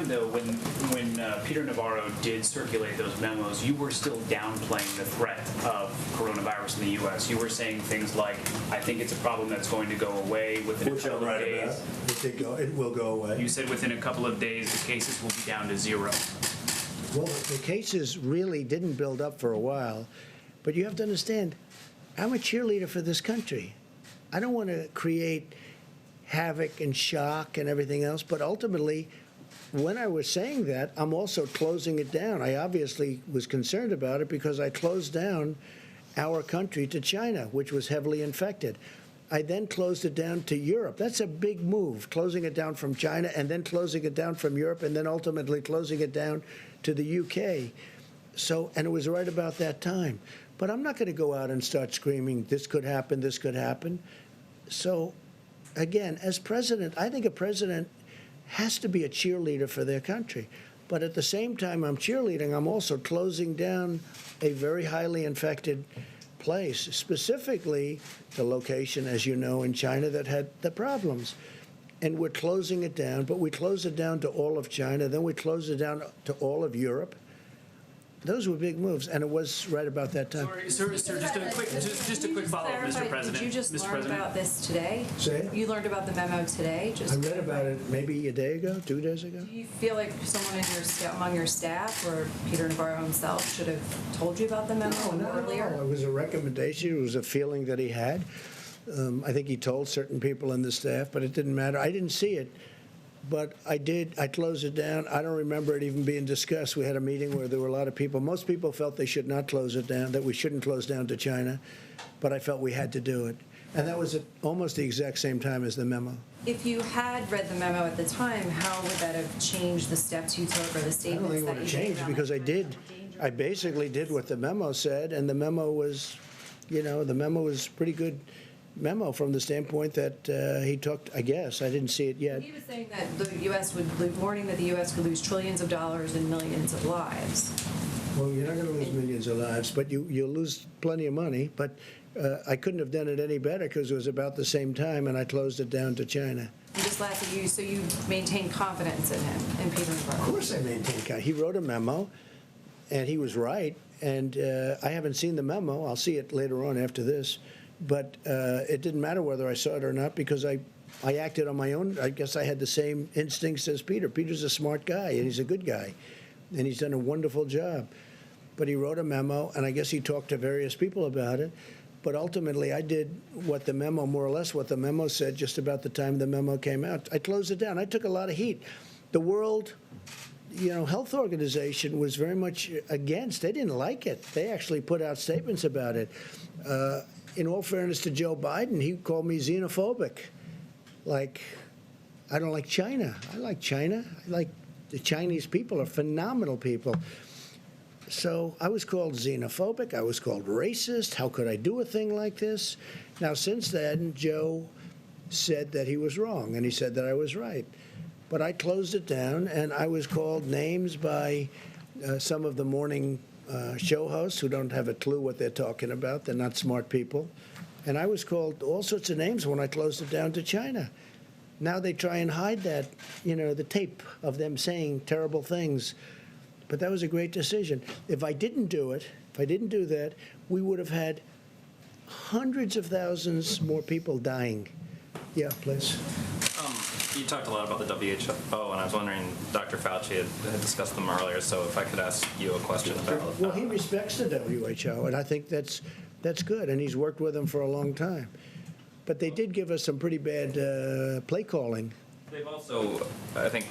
time, though, when Peter Navarro did circulate those memos, you were still downplaying the threat of coronavirus in the U.S. You were saying things like, "I think it's a problem that's going to go away within a couple of days." It will go away. You said within a couple of days the cases will be down to 0. Well, the cases really didn't build up for a while, but you have to understand, I'm a cheerleader for this country. I don't want to create havoc and shock and everything else, but ultimately, when I was saying that, I'm also closing it down. I obviously was concerned about it because I closed down our country to China, which was heavily infected. I then closed it down to Europe. That's a big move, closing it down from China and then closing it down from Europe and then ultimately closing it down to the UK. So, and it was right about that time. But I'm not going to go out and start screaming, this could happen, this could happen. So, again, as president, I think a president has to be a cheerleader for their country. But at the same time I'm cheerleading, I'm also closing down a very highly infected place, specifically the location, as you know, in China that had the problems. And we're closing it down, but we close it down to all of China, then we close it down to all of Europe. Those were big moves, and it was right about that time. Sorry, sir, just a quick follow-up, Mr. President. Did you just learn about this today? Say? You learned about the memo today? I read about it maybe a day ago, 2 days ago. Do you feel like someone among your staff or Peter Navarro himself should have told you about the memo earlier? No, it was a recommendation. It was a feeling that he had. I think he told certain people in the staff, but it didn't matter. I didn't see it, but I did. I closed it down. I don't remember it even being discussed. We had a meeting where there were a lot of people. Most people felt they should not close it down, that we shouldn't close down to China, but I felt we had to do it. And that was at almost the exact same time as the memo. If you had read the memo at the time, how would that have changed the steps you took or the I statements don't think it that would have you made? changed because I did. I basically did what the memo said, and the memo was, the memo was pretty good memo from the standpoint that he took, I guess. I didn't see it yet. He was saying that the U.S. warning that the U.S. could lose trillions of dollars and millions of lives. Well, you're not going to lose millions of lives, but you'll lose plenty of money. But I couldn't have done it any better because it was about the same time, and I closed it down to China. And just lastly, so you maintain confidence in him, in Peter Navarro? Of course I maintain confidence. He wrote a memo, and he was right. And I haven't seen the memo. I'll see it later on after this. But it didn't matter whether I saw it or not because I acted on my own. I guess I had the same instincts as Peter. Peter's a smart guy, and he's a good guy, and he's done a wonderful job. But he wrote a memo, and I guess he talked to various people about it. But ultimately, I did what the memo, more or less what the memo said just about the time the memo came out. I closed it down. I took a lot of heat. The World Health Organization was very much against. They didn't like it. They actually put out statements about it. In all fairness to Joe Biden, he called me xenophobic. Like, I don't like China. I like China. I like the Chinese people are phenomenal people. So I was called xenophobic. I was called racist. How could I do a thing like this? Now, since then, Joe said that he was wrong, and he said that I was right. But I closed it down, and I was called names by some of the morning show hosts who don't have a clue what they're talking about. They're not smart people. And I was called all sorts of names when I closed it down to China. Now they try and hide that, the tape of them saying terrible things. But that was a great decision. If I didn't do it, if I didn't do that, we would have had hundreds of thousands more people dying. Yeah, please. You talked a lot about the WHO, and I was wondering, Dr. Fauci had discussed them earlier, so if I could ask you a question about... Well, he respects the WHO, and I think that's good, and he's worked with them for a long time. But they did give us some pretty bad play calling. They've also, I think,